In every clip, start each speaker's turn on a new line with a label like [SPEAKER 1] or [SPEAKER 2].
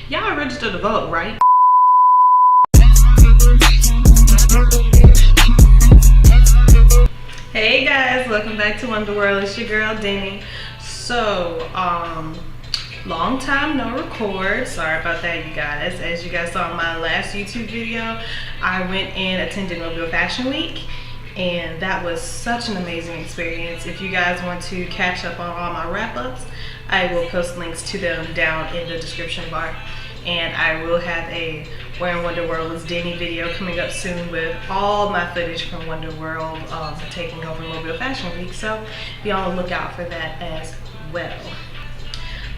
[SPEAKER 1] Y'all registered to vote, right? Hey guys, welcome back to Wonderworld. It's your girl Deni. So, long time no record. Sorry about that, you guys. As you guys saw in my last YouTube video, I went and attended Mobile Fashion Week, and that was such an amazing experience. If you guys want to catch up on all my wrap-ups, I will post links to them down in the description bar. And I will have a Where in Wonderworld is Deni video coming up soon with all my footage from Wonderworld taking over Mobile Fashion Week. So be on the lookout for that as well.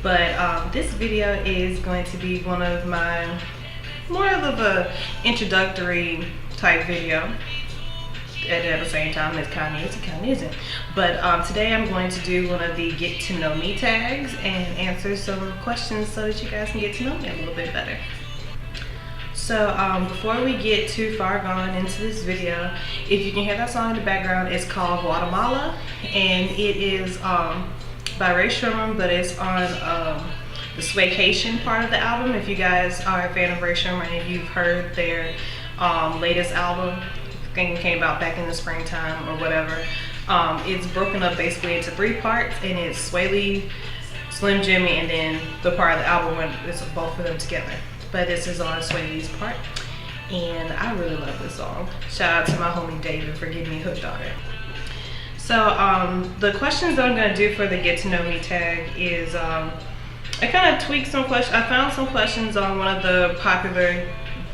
[SPEAKER 1] But this video is going to be one of my more of a introductory type video. And at the same time, it kind of is, it kind of isn't. But today I'm going to do one of the get to know me tags and answer some questions so that you guys can get to know me a little bit better. So before we get too far gone into this video, if you can hear that song in the background, it's called Guatemala, and it is by Sremmurd, but it's on the Swae part of the album. If you guys are a fan of Sremmurd and you've heard their latest album, I think it came out back in the springtime or whatever, it's broken up basically into 3 parts, and it's Swae, Slim Jimmy, and then the part of the album when it's both of them together. But this is on Swae's part, and I really love this song. Shout out to my homie David for getting me hooked on it. So the questions that I'm going to do for the get to know me tag is I kind of tweaked some questions. I found some questions on one of the popular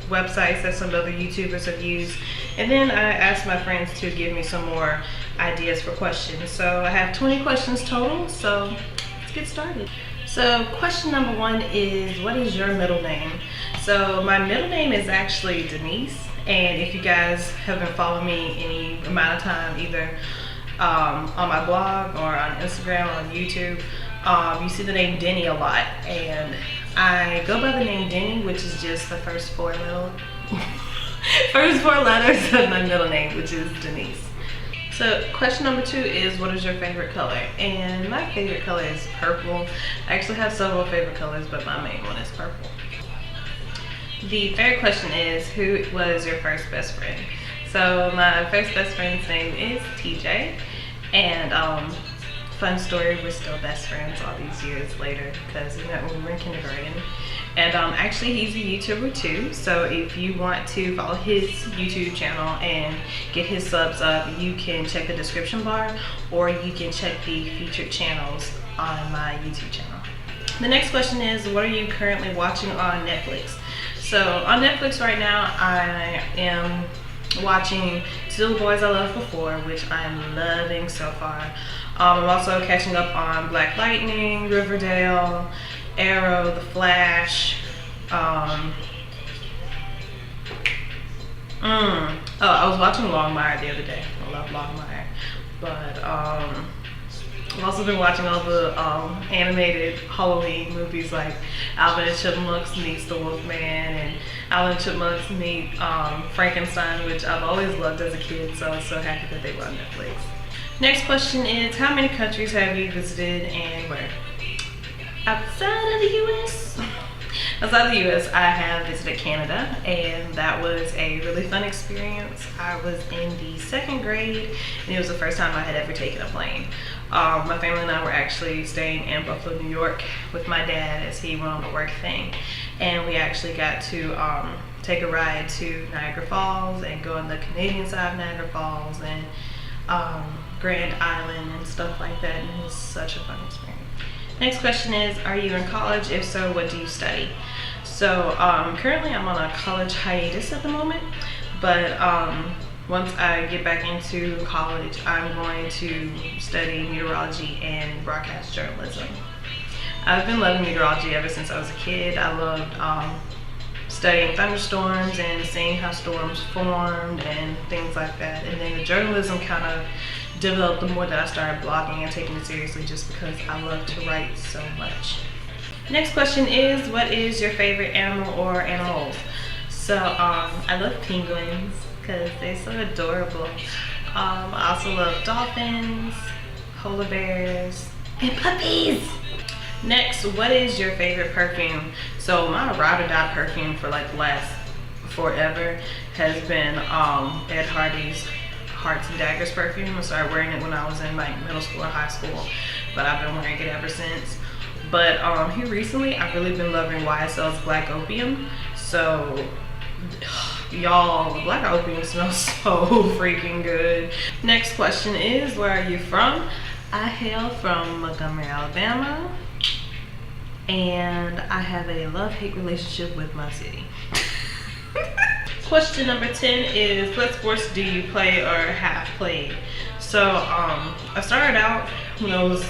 [SPEAKER 1] websites that some other YouTubers have used, and then I asked my friends to give me some more ideas for questions. So I have 20 questions total, so let's get started. So question number 1 is, what is your middle name? So my middle name is actually Denise, and if you guys have been following me any amount of time, either on my blog or on Instagram, on YouTube, you see the name Deni a lot, and I go by the name Deni, which is just the first 4 letters of my middle name, which is Denise. So question number 2 is, what is your favorite color? And my favorite color is purple. I actually have several favorite colors, but my main one is purple. The third question is, who was your first best friend? So my first best friend's name is TJ, and fun story, we're still best friends all these years later because we met when we were in kindergarten. And actually he's a YouTuber too, so if you want to follow his YouTube channel and get his subs up, you can check the description bar, or you can check the featured channels on my YouTube channel. The next question is, what are you currently watching on Netflix? So on Netflix right now, I am watching Still the Boys I Loved Before, which I'm loving so far. I'm also catching up on Black Lightning, Riverdale, Arrow, The Flash. I was watching Longmire the other day. I love Longmire. But I've also been watching all the animated Halloween movies, like Alvin and Chipmunks Meets the Wolfman, and Alvin and Chipmunks Meet Frankenstein, which I've always loved as a kid, so I was so happy that they were on Netflix. Next question is, how many countries have you visited and where? Outside of the US? Outside of the US, I have visited Canada, and that was a really fun experience. I was in the 2nd grade, and it was the first time I had ever taken a plane. My family and I were actually staying in Buffalo, New York with my dad as he went on a work thing, and we actually got to take a ride to Niagara Falls and go on the Canadian side of Niagara Falls and Grand Island and stuff like that, and it was such a fun experience. Next question is, are you in college? If so, what do you study? So currently I'm on a college hiatus at the moment, but once I get back into college, I'm going to study meteorology and broadcast journalism. I've been loving meteorology ever since I was a kid. I loved studying thunderstorms and seeing how storms formed and things like that. And then the journalism kind of developed the more that I started blogging and taking it seriously, just because I love to write so much. Next question is, what is your favorite animal or animals? So I love penguins because they're so adorable. I also love dolphins, polar bears, and puppies. Next, what is your favorite perfume? So my ride or die perfume for like the last forever has been Ed Hardy's Hearts and Daggers perfume. I started wearing it when I was in like middle school or high school, but I've been wearing it ever since. But here recently, I've really been loving YSL's Black Opium. So y'all, the Black Opium smells so freaking good. Next question is, where are you from? I hail from Montgomery, Alabama, and I have a love-hate relationship with my city. Question number 10 is, what sports do you play or have played? So I started out when I was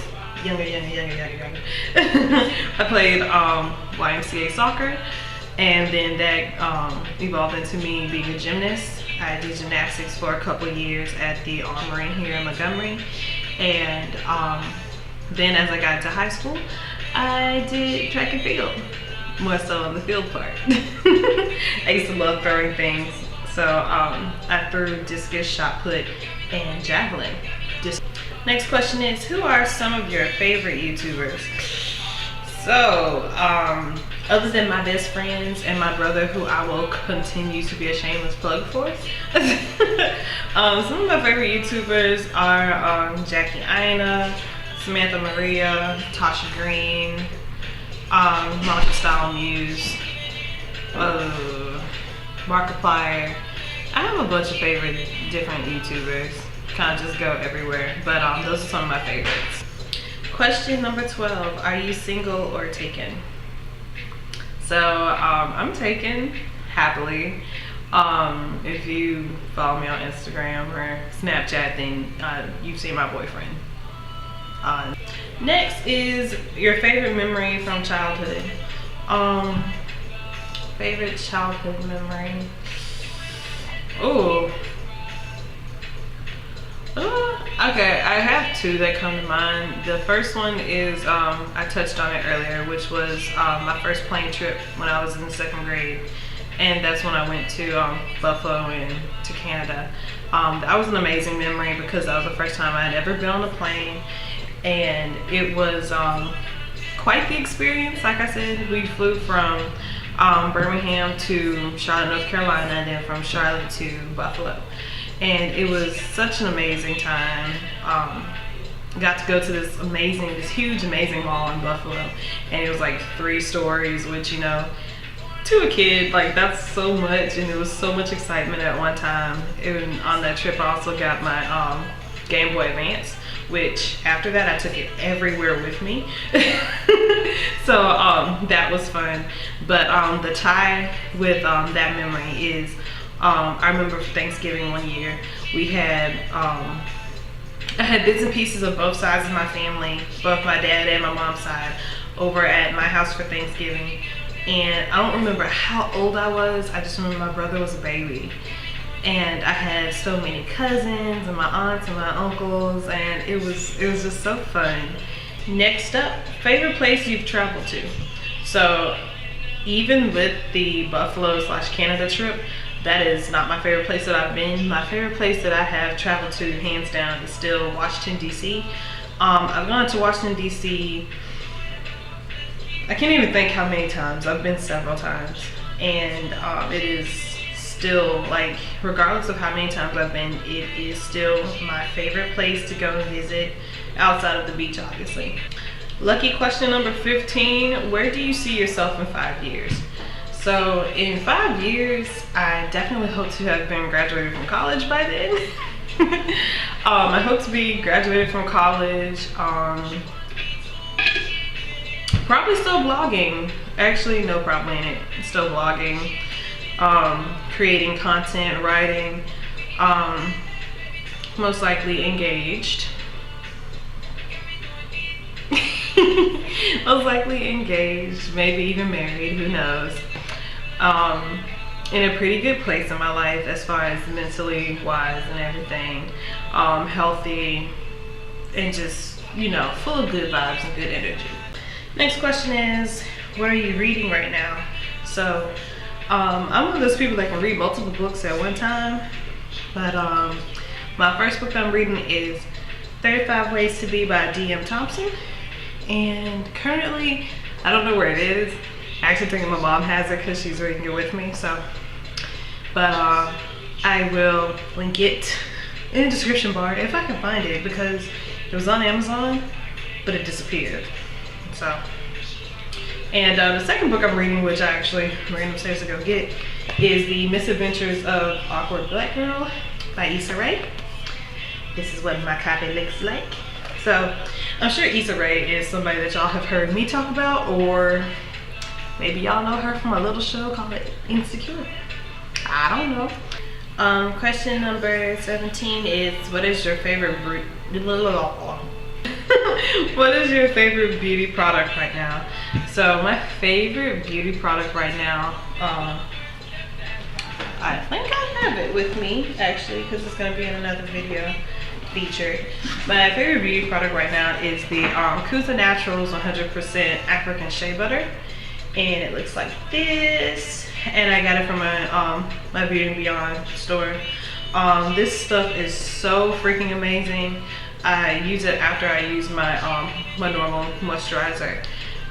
[SPEAKER 1] younger. I played YMCA soccer, and then that evolved into me being a gymnast. I did gymnastics for a couple of years at the Armory here in Montgomery, and then as I got into high school, I did track and field, more so on the field part. I used to love throwing things, so I threw discus, shot put, and javelin. Next question is, who are some of your favorite YouTubers? So, other than my best friends and my brother, who I will continue to be a shameless plug for, some of my favorite YouTubers are Jackie Aina, Samantha Maria, Tasha Green, Marshall Style Muse, Markiplier. I have a bunch of favorite different YouTubers. Kind of just go everywhere, but those are some of my favorites. Question number 12, are you single or taken? So I'm taken, happily. If you follow me on Instagram or Snapchat, then you've seen my boyfriend. Next is your favorite memory from childhood. Favorite childhood memory. Ooh. Okay, I have two that come to mind. The first one is, I touched on it earlier, which was my first plane trip when I was in the 2nd grade. And that's when I went to Buffalo and to Canada. That was an amazing memory because that was the first time I had ever been on a plane. And it was quite the experience. Like I said, we flew from Birmingham to Charlotte, North Carolina, and then from Charlotte to Buffalo. And it was such an amazing time. Got to go to this huge, amazing mall in Buffalo. And it was like 3 stories, which, you know, to a kid, like, that's so much. And there was so much excitement at one time. And on that trip, I also got my Game Boy Advance, which after that, I took it everywhere with me. So that was fun. But the tie with that memory is, I remember for Thanksgiving one year, we had, I had bits and pieces of both sides of my family, both my dad and my mom's side, over at my house for Thanksgiving. And I don't remember how old I was, I just remember my brother was a baby. And I had so many cousins and my aunts and my uncles, and it was just so fun. Next up, favorite place you've traveled to. So even with the Buffalo/Canada trip, that is not my favorite place that I've been. My favorite place that I have traveled to, hands down, is still Washington, D.C. I've gone to Washington, D.C. I can't even think how many times. I've been several times. And it is still, like, regardless of how many times I've been, it is still my favorite place to go and visit, outside of the beach, obviously. Lucky question number 15, where do you see yourself in 5 years? So in 5 years, I definitely hope to have been graduated from college by then. I hope to be graduated from college, probably still blogging. Actually, no, probably in it, still blogging, creating content, writing, most likely engaged. Most likely engaged, maybe even married, who knows. In a pretty good place in my life as far as mentally wise and everything, healthy, and just, you know, full of good vibes and good energy. Next question is, what are you reading right now? So I'm one of those people that can read multiple books at one time, but my first book I'm reading is 35 Ways to Be by D.M. Thompson. And currently, I don't know where it is, I actually think my mom has it because she's reading it with me. So, but I will link it in the description bar if I can find it, because it was on Amazon, but it disappeared. So, and the second book I'm reading, which I actually ran upstairs to go get, is The Misadventures of Awkward Black Girl by Sremmurd. This is what my copy looks like. So I'm sure Sremmurd is somebody that y'all have heard me talk about, or maybe y'all know her from a little show called Insecure. I don't know. Question number 17 is, what is your favorite what is your favorite beauty product right now? So my favorite beauty product right now, I think I have it with me actually, because it's going to be in another video featured. My favorite beauty product right now is the Kuza Naturals 100% African Shea Butter, and it looks like this. And I got it from my Beauty and Beyond store. This stuff is so freaking amazing. I use it after I use my my normal moisturizer,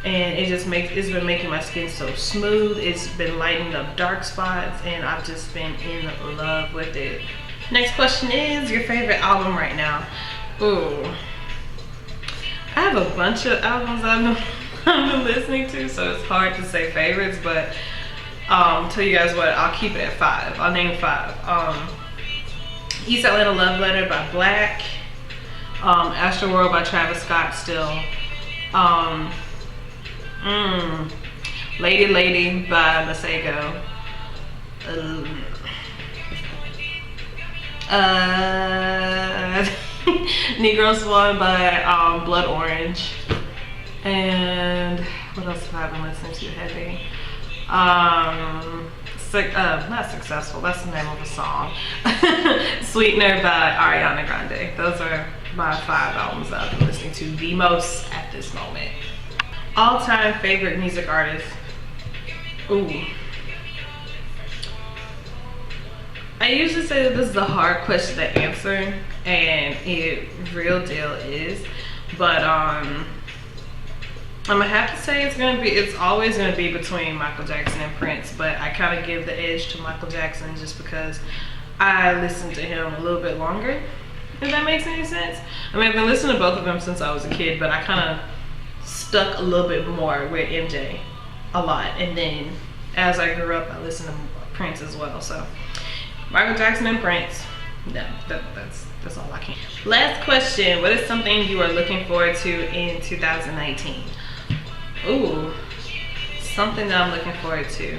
[SPEAKER 1] and it's been making my skin so smooth. It's been lightening up dark spots, and I've just been in love with it. Next question is, your favorite album right now? Ooh, I have a bunch of albums I've been listening to, so it's hard to say favorites, but tell you guys what, I'll keep it at 5. I'll name 5. East Atlanta Love Letter by Black, Astroworld by Travis Scott still, Lady Lady by Masego, Negro Swan by Blood Orange, and what else have I been listening to heavy? Not Successful, that's the name of a song. Sweetener by Ariana Grande. Those are my 5 albums that I've been listening to the most at this moment. All-time favorite music artist? Ooh. I usually say that this is a hard question to answer, and it real deal is, but I'm gonna have to say it's always gonna be between Michael Jackson and Prince, but I kind of give the edge to Michael Jackson just because I listened to him a little bit longer, if that makes any sense. I mean, I've been listening to both of them since I was a kid, but I kind of stuck a little bit more with MJ a lot, and then as I grew up I listened to Prince as well. So Michael Jackson and Prince, no, that's all I can. Last question, what is something you are looking forward to in 2019? Ooh, something that I'm looking forward to.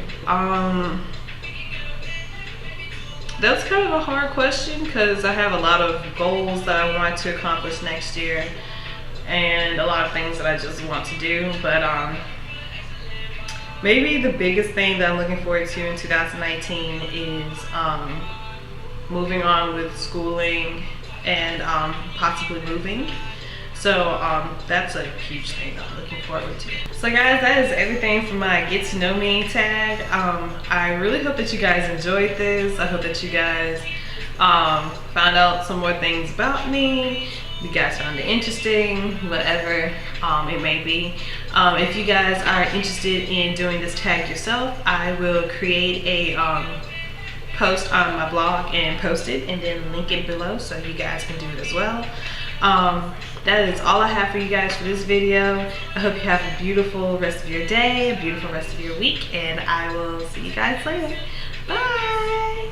[SPEAKER 1] That's kind of a hard question because I have a lot of goals that I want to accomplish next year and a lot of things that I just want to do, but maybe the biggest thing that I'm looking forward to in 2019 is moving on with schooling and possibly moving. So that's a huge thing that I'm looking forward to. So guys, that is everything from my Get to Know Me tag. I really hope that you guys enjoyed this. I hope that you guys found out some more things about me. You guys found it interesting, whatever it may be. If you guys are interested in doing this tag yourself, I will create a post on my blog and post it and then link it below so you guys can do it as well. That is all I have for you guys for this video. I hope you have a beautiful rest of your day, a beautiful rest of your week, and I will see you guys later. Bye!